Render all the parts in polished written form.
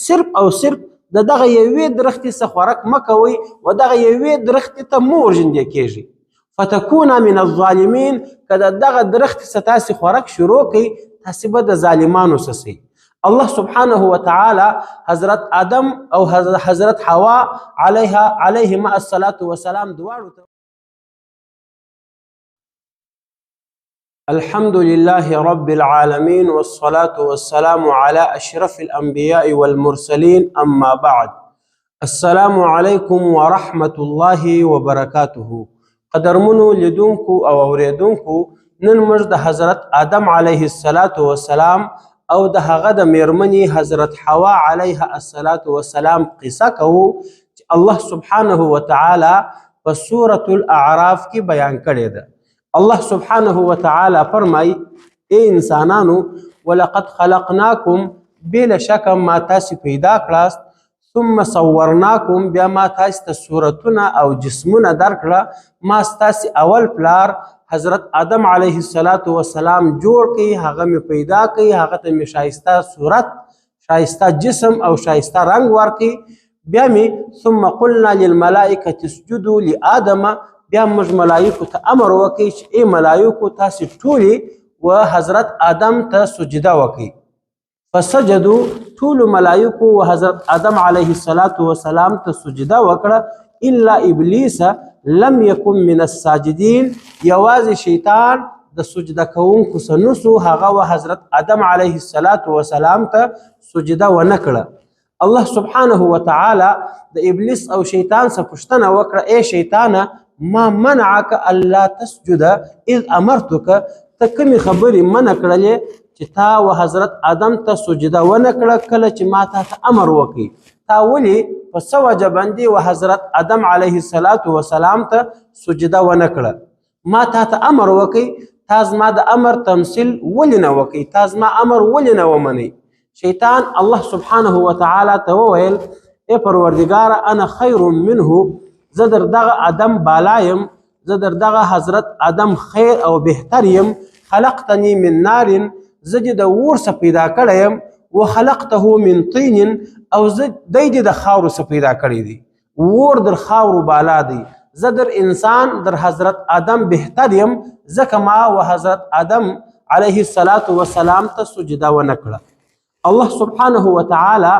صرف او صرف دغه یوې درختې څخه خوراک مه کوئ و دغه یوې درختې ته مه ورژندې کیږئ. فتکونه من الظالمین که د دغه درختې څخه تاسې خوراک شروع کړئ تاسې به د ظالمانو څخه سئ. الله سبحانه وتعالى حضرت آدم او حضرت حوا علیهما الصلاة والسلام دواړو ته الحمد لله رب العالمين والصلاة والسلام على أشرف الأنبياء والمرسلين أما بعد. السلام عليكم ورحمة الله وبركاته. قدرمنو لیدونکو او اوریدونکو نن موږ د حضرت آدم علیه الصلاة والسلام او د هغه د میرمنې حضرت حوا علیها الصلاة والسلام قصه کوو چې الله سبحانه وتعالی په سورة الاعراف کې بیان کړې ده. الله سبحانه وتعالی فرمای ای انسانانو ولقد خلقناکم بلا شک ما تاسې پیدا کړاست ثم صورناکم بیا ما تاسې ته صورتونه او جسمونه درکړه ما ستاسې اول پلار حضرت آدم علیه الصلاة والسلام جوړ کړي هغه مې پیدا کړي هغه ته مې شایسته صورت شایسته جسم او شایسته رنګ ورکړي بیا مې ثم قلنا للملائکة اسجدوا لآدم بیا موږ ملایکو ته امر وکړي چې ای ملایکو تاسې ټولې و حضرت آدم ته سجده وکړي. فسجدوا ټولو ملایکو و حضرت آدم علیه الصلاة والسلام ته سجده وکړه الا ابلیس لم یکن من الساجدین یوازې شیطان د سجده کوونکو څخه نسو هغه و حضرت آدم علیه الصلاة والسلام ته سجده ونه کړه. الله سبحانه وتعالی د ابلیس او شیطان څخه پوښتنه وکړه ای شیطانه ما منعك الا تسجد اذ امرتك ته کومې خبرې منع کړلې چې تا و حضرت آدم ته سجده ونه کړه کله چې ما تا ته امر وکړي تا ولې په څه وجه باندې و حضرت آدم علیه الصلاة والسلام ته سجده ونه کړه ما تا ته امر وکړي تا زما د امر تمثیل ولې نه وکړي تا زما امر ولې نه ومنئ. شیطان الله سبحانه وتعالی ته وویل ای پروردګاره انا خیر منه زه در دغه آدم بالا یم زه در دغه حضرت آدم خیر او بهتر یم خلقتنی من نار زه دې د اور څخه پیدا کړی یم وخلقته من طین او زه دی دې د خاورو څخه پیدا کړی دی اور در خاورو بالا دی زه در انسان در حضرت آدم بهتر یم ځکه ما و حضرت آدم علیه الصلاة والسلام ته سجده ونه کړه. الله سبحانه وتعالی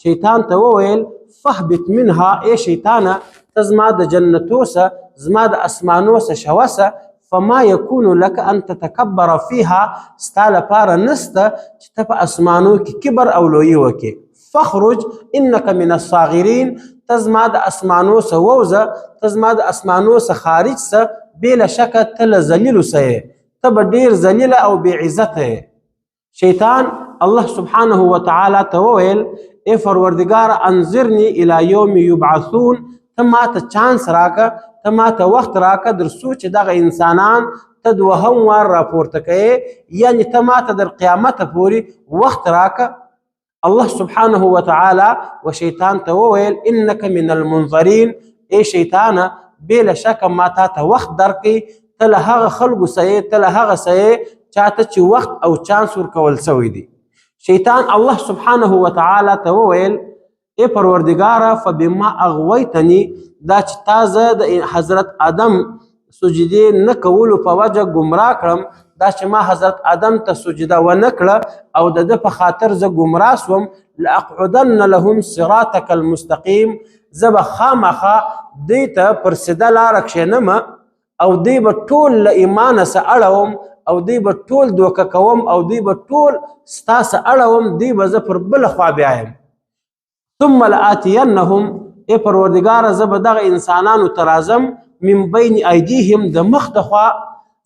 شیطان ته وویل فهبط منها ای شیطانه ته زما د جنتو څخه زما د اسمانو څخه شوسه فما يكون لك ان تتكبر فيها ستا لپاره نسته چې ته په اسمانو کې کبر او لویي وکړې فخرج انك من الصاغرین ته زما د اسمانو څخه ووځه ته زما د اسمانو څخه خارج څه بېله شکه ته له ذلیلو څه یې ته به ډېر ذلیله او بې عزته یې. شیطان الله سبحانه وتعالی ته وویل ای پروردګاره انظرني الى یوم یبعثون ته ما ته چانس راکه ته ما ته وخت راکه در څو چې دغه انسانان ته دوهم وار راپورته کوې یعنې ته ما ته در قیامته پورې وخت راکه. الله سبحانه وتعالی و شیطان ته وویل انک من المنظرین ای شیطانه بېله شکه ما تا ته وخت درکړي ته له هغه خلکو څه ته له هغه څه چاته چې وخت او چانس ورکول سوی دی. شیطان الله سبحانه وتعالی ته وویل ای پروردګاره فبما اغویتنی دا چې تا زه د حضرت آدم سجدې نه کولو په وجه ګمراه کړم دا چې ما حضرت آدم ته سجده ونه کړه او د ده په خاطر زه ګمراه سوم لاقعدن لهم صراطک المستقیم زه به خامخا دوی ته پر سیده لاره کښېنمه او دوی به ټول له ایمانه څه اړوم او دوی به ټول دوکه کوم او دوی به ټول ستا څه اړوم دوی به زه پر بله خوا بیایم. ثم لآتینهم ای پروردګاره زه به دغه انسانانو ته راځم من بین ایدیهم د مخ د خوا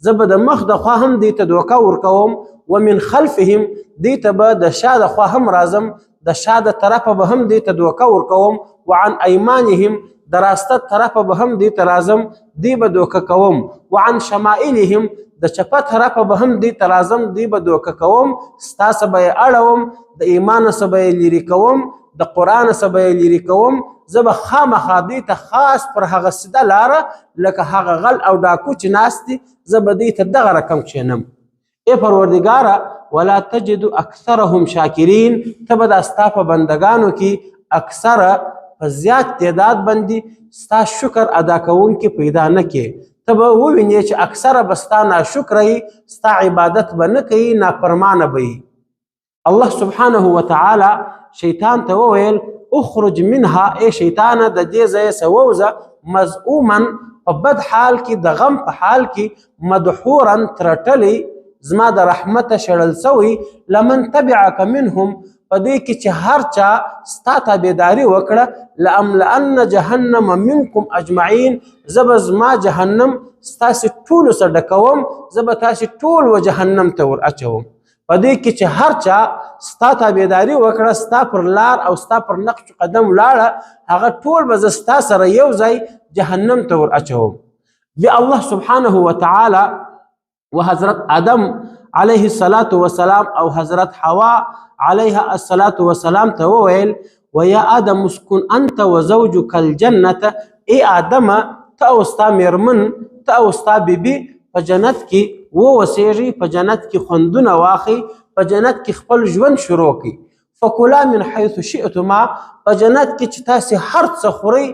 زه به د مخ د خوا هم دوی ته دوکه ورکوم ومن خلفهم دوی ته به د شا د خوا هم راځم د شا د طرفه به هم دوی ته دوکه ورکوم وعن ایمانهم د راسته طرفه به هم دوی ته راځم دوی به دوکه کوم وعن شمائلهم د چپه طرفه به هم دوی ته راځم دوی به دوکه کوم ستا څه به یې اړوم د ایمانه څه به یې لرې کوم د قرآن څه به یې لرې کوم زه به خامخا دوی ته خاص پر هغه سیده لاره لکه هغه غل او ډاکو چې ناست دي زه به دوی ته دغه رقم کښېنم. اے پروردگارا ولا تجد اکثرهم شاکرین، ته به دا ستا په بندګانو کې اکثره په زیات تعداد باندې ستا شکر ادا کوونکي پیدا نه کې. ته به ووینې چې اکثره به ستا ناشکره وي، ستا عبادت به نه کوي، نافرمانه به وي. الله سبحانه وتعالی شیطان ته وویل اخرج منها، ای شیطانه د دې ځایه څه ووځه، مذعوما په بد حال کې، د غم په حال کې، مدحورا ترټلی، زما د رحمته شړل سوی، لمن تبعک منهم، په دې کې چې هر چا ستا تابعداري وکړه، لأملأن جهنم منکم اجمعین، زه به زما جهنم ستاسې ټولو سره ډکوم، زه به تاسې ټول و جهنم ته ور اچوم. په دې کې چې هر چا ستا تابعداري وکړه، ستا پر لار او ستا پر نقش قدم ولاړه، هغه ټول به زه ستا سره یو ځای جهنم ته ور اچوم. بیا الله سبحانه وتعالی و حضرت آدم علیه الصلاة والسلام او حضرت حوا علیها الصلاة والسلام ته وویل ویا آدم اسکن انت وزوجک الجنة، ای آدم ته او ستا میرمن، ته او ستا بیبي په جنت کې ووسیږي، په جنت کې خوندونه واخی، په جنت کې خپل ژوند شروع کړي. فکلا من حیث شئتما، په جنت کې چې تاسې هر څه خورئ،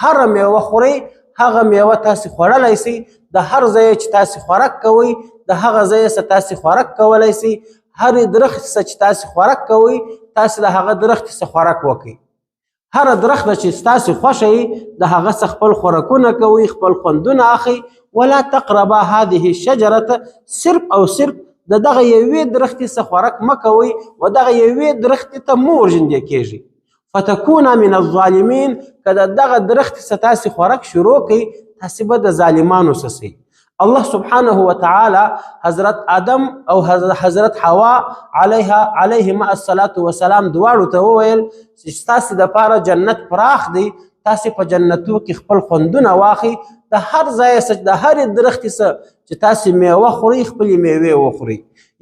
هره میوه خورئ، هغه میوه تاسې خوړلی سئ، د هر ځای چې تاسې خوراک کوئ د هغه ځای څخه تاسې خوراک کولی سئ، هرې درخت څخه چې تاسې خوراک کوئ تاسې د هغه درخت څخه خوراک وکئ. هر درخت چې تاسې خوښه یي د هغه څخه خپل خوراکونه کوئ، خپل خوندونه اخلئ. ولا تقربا هذه الشجرة، صرف او صرف د دغه یوې درختې څخه خوراک مه کوئ و دغه یوې درختې ته مه ورژندې کیږئ. فتكون من الظالمین، که د دغه درخت څخه تاسې خوراک شروع کړئ تاسې به د ظالمانو څخه سئ. الله سبحانه وتعالی حضرت آدم او حضرت حوا علیهما الصلاة والسلام دواړو ته وویل چې ستاسې دپاره جنت پراخ دی، تاسې په جنتو کې خپل خوندونه واخلئ، د هر ځای څخه د هرې درختې څخه چې تاسې میوه خورئ خپلې میوې وخورئ.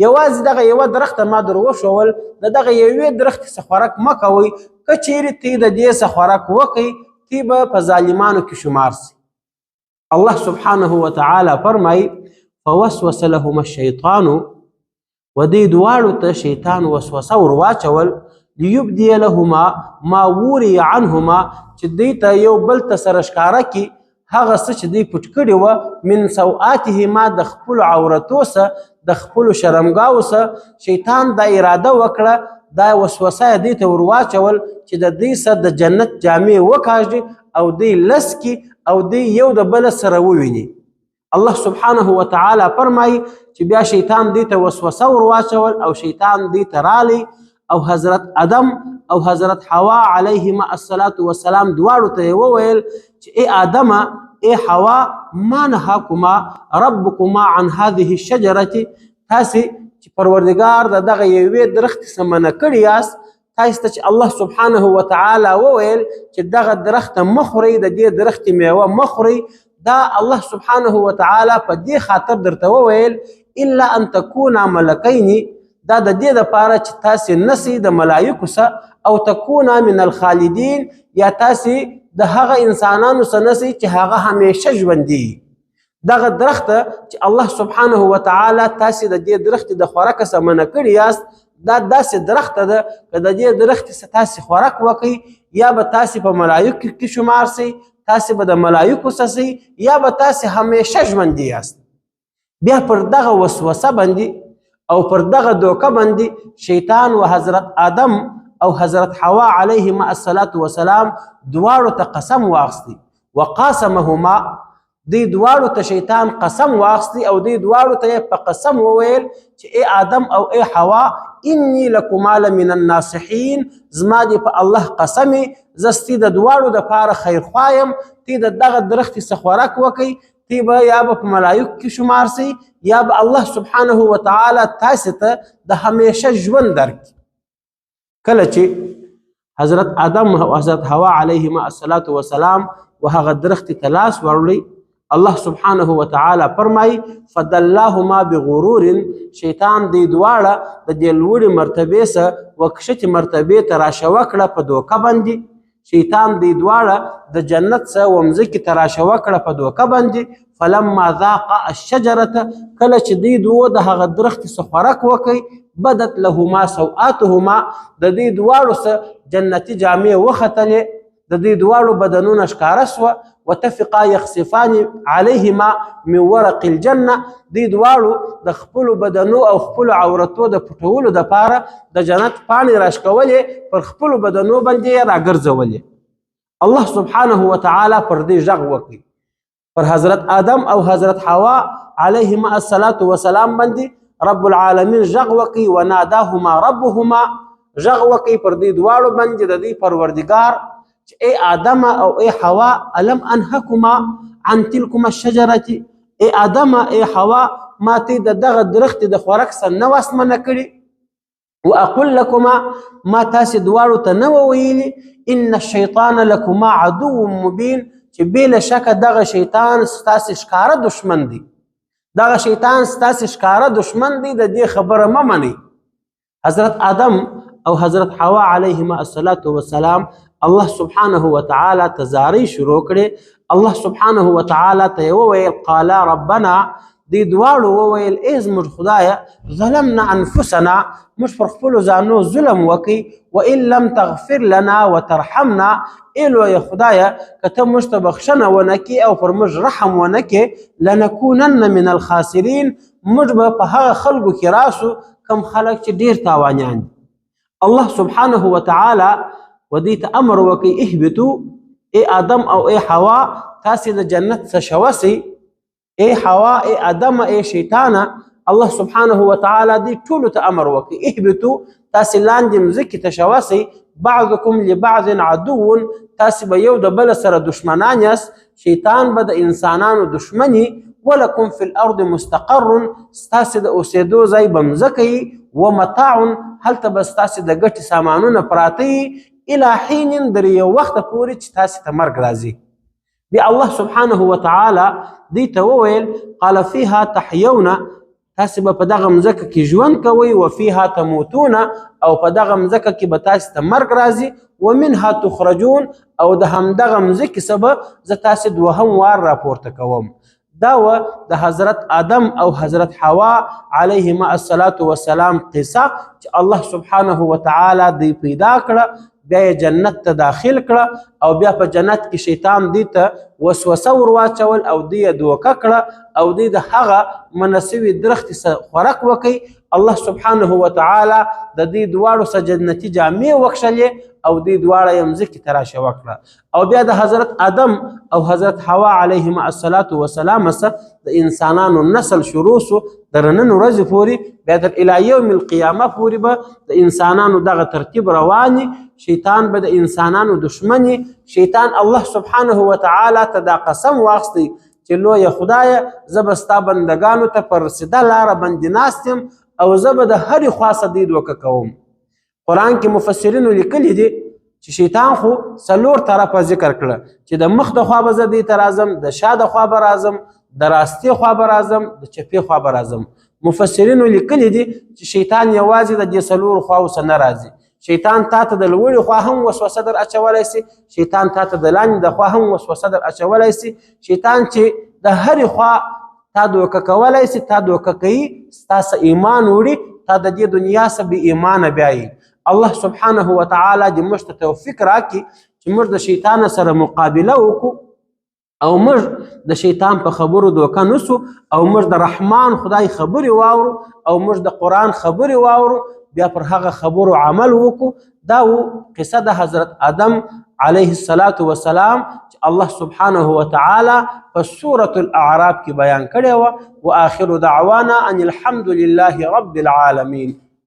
یوازې دغه یوه درخته ما در وښول، د دغه یوې درختې څخه خوراک مه کوئ، که چیرې تی د دې څخه خوراک وکئ تی به په ظالمانو کې شمار سي. الله سبحانه وتعالی فرمای فوسوس لهما الشیطان، و دې دواړو ته شیطان وسوسه ور واچول، لیبدي لهما ما وري عنهما، چې دوی ته یو بل ته سره ښکاره کړي هغه څه چې دوی پټ کړي وه، من سوآتهما، د خپلو عورتو څه، د خپلو شرمګاو څه. شیطان دا اراده وکړه، دا وسوسه یې دوی ته ور واچول چې د دوی څه د جنت جامې وکاږي او دوی لس کړي او دوی یو د بل سره وویني. الله سبحانه وتعالی فرمایي چې بیا شیطان دوی ته وسوسه ور واچول او شیطان دوی ته رالی او حضرت آدم او حضرت حوا علیهما الصلاة والسلام دواړو ته یې وویل چې ای آدم ای حوا ما نهاکما ربکما عن هذه الشجرة، تاسې چې پروردګار د دغه یوې درختې څخه منع کړي یاست، تاسې ته چې الله سبحانه وتعالی وویل چې دغه درخت مه خورئ، د دې درختې میوه مه خورئ، دا الله سبحانه وتعالی په دې خاطر درته وویل الا ان تکونا ملکین، دا د دې دپاره چې تاسې نسئ د ملایکو څخه، او تکونا من الخالدین، یا تاسې د هغه انسانانو څخه نسئ چې هغه همیشه ژوندي. دغه درخته چې الله سبحانه وتعالی تاسې د دې درختې د خوراک څخه منع کړي یاست، دا داسې درخته ده که د دې درختې څخه تاسې خوراک وکئ یا به تاسې په ملایکو کې شمار سئ، تاسې به د ملایکو څخه سئ، یا به تاسې همیشه ژوندي یاست. بیا پر دغه وسوسه باندې او پر دغه دوکه باندې شیطان و حضرت آدم او حضرت حوا علیهما الصلاة والسلام دواړو ته قسم واخیستی. وقاسمهما، دی دواړو ته شیطان قسم واخیستی او دی دواړو ته په قسم وویل چې ای آدم او ای حوا انی لکما لمن الناصحین، زما دی په الله قسمې زه ستې د دواړو دپاره خیرخوا یم، تی د دغه درختې څخه خوراک وکئ، تی به یا به په ملایکو کې شمار سئ یا به الله سبحانه وتعالی تاسې ته د همیشه ژوند درکړي. کله چې حضرت آدم او حضرت حوا علیهما الصلاة والسلام و هغه درختې ته لاس وړلی، الله سبحانه وتعالی فرمای فدلاهما بغرور، شیطان دی دواړه د دې لوړې مرتبې څخه وکښتې مرتبې ته راشوه کړه په دوکه باندې. شیطان دی دواړه د جنت څخه ومځکې ته راشوه کړه په دوکه باندې. فلما ذاق الشجرة کله چې دوی دوه د هغه درختې څخه خوراک وکړي بدت لهما سوآتهما د دې دواړو څخه جنتي جامې وختلې، د دې دواړو بدنونه ښکاره سوه. وتفقا یخصفان علیهما من ورق الجنه دې دواړو د خپلو بدنو او خپلو عورتو د پټولو دپاره د جنت پاڼې راشکولې، پر خپلو بدنو باندې یې راګرځولې. الله سبحانه وتعالی پر دې غږ وکړي، پر حضرت آدم او حضرت حوا علیهما الصلاة والسلام باندې رب العالمین غږ وکړي. وناداهما ربهما غږ وکړي پر دې دواړو باندې د دې پروردګار چې ای آدم او ای حوا الم انهکما عن تلکما الشجرة، ای آدم ای حوا ما ته د دغه درخت د خوراک څخه نه واس منع کړي. واقول لكما ما تاسې دواړو ته نه وویلي ان الشیطان لکما عدو مبین چې بېله شکه دغه شیطان ستاسې ښکاره دشمن دی، دغه شیطان ستاسې ښکاره دشمن دی، د دې خبره مه منئ. حضرت آدم او حضرت حوا علیهما الصلاة والسلام الله سبحانه وتعالى تزاری شروع کړي. الله سبحانه وتعالى ته وویل قالا ربنا دې دواړو وویل ای زموږ خدایه ظلمنا انفسنا موږ پر خپلو ځانو ظلم وکړي وان لم تغفر لنا وترحمنا ای لویه خدایه که ته موږ ته بخښنه ونه کړي او پر موږ رحم ونه کړي لنکونن من الخاسرین موږ به په هغه خلکو کې راسو کم خلک چې ډېر تاوانیان دي. الله سبحانه وتعالى ودې ته امر وکړي اهبطو ای آدم او ای حوا تاسې د جنت څخه شوسئ، ای حوا ای آدم ای شیطانه الله سبحانه وتعالى دې ټولو ته امر وکړي اهبطو تاسې لاندې مځکې ته شوسئ، بعضکم لبعض عدو تاسې به یو د بل سره دشمنان یاست، شیطان به د انسانانو دشمني، ولکم فی الارض مستقر ستاسې د اوسېدو ځای به مځکه وي، ومتاع هلته به ستاسې د ګټې سامانونه پراته وي الى حین در یو وخت پورې چې تاسې ته مرګ راځي. بیا الله سبحانه وتعالى دې ته وویل قال فیها تحیون تاسې به په دغه مځکه کې ژوند کوئ، وفیها تموتون او په دغه مځکه کې به تاسې ته مرګ راځي، ومنها تخرجون او د همدغه مځکې څخه به زه تاسې دوهم وار راپورته کوم. دا و د حضرت آدم او حضرت حوا علیهما الصلاة والسلام قصه چې الله سبحانه وتعالی دوی پیدا کړه، بیا یې جنت ته داخل کړه او بیا په جنت کې شیطان دوی ته وسوسه ور واچول او دوی یې دوکه کړه او دوی د هغه منع سوي درختې څخه خوراک وکړي. الله سبحانه وتعالی د دې دواړو څخه جنتي جامې وکښلې او دې دواړه یې مځکې ته راشوه کړه او بیا د حضرت آدم او حضرت حوا علیهما الصلاة والسلام څخه د انسانانو نسل شروع سو تر نن ورځې پورې، بیا تر الی یوم القیامه پورې به د انسانانو دغه ترتیب رواني. شیطان به د انسانانو دشمني، شیطان الله سبحانه وتعالی ته دا قسم واخیستی چې لویه خدایه زه به ستا بندګانو ته پر سیده لاره باندې ناست یم او زه به د هرې خوا څخه دوکه کوم. قرآن کې مفسرینو لیکلي دي چې شیطان خو څلور طرفه ذکر کړه چې د مخ د خوا به زه دې ته راځم، د شا د خوا به راځم، د راستې خوا به راځم، د چپې خوا به راځم. مفسرینو لیکلي دي چې شیطان یوازې د دې څلورو خواو څخه نه راځي. شیطان تا ته د لوړې خوا هم وسوسه در اچولی سي، شیطان تا ته د لاندې د خوا هم وسوسه در اچولی سي. شیطان چې د هرې خوا تا دوکه کولی سي، تا دوکه کوي، ستا څه ایمان وړي، تا د دې دنیا څخه بې ایمانه بیایي. الله سبحانه وتعالی دې موږ ته توفیق راکړي چې موږ د شیطان سره مقابله وکړو او موږ د شیطان په خبرو دوکه نسو او موږ د رحمان خدای خبرې واورو او موږ د قرآن خبرې واورو، بیا پر هغه خبرو عمل وکړو. دا و قصه د حضرت آدم علیه الصلاة والسلام چې الله سبحانه وتعالی په سورة الاعراف کې بیان کړې وه. واخر دعوانا ان الحمد لله رب العالمین.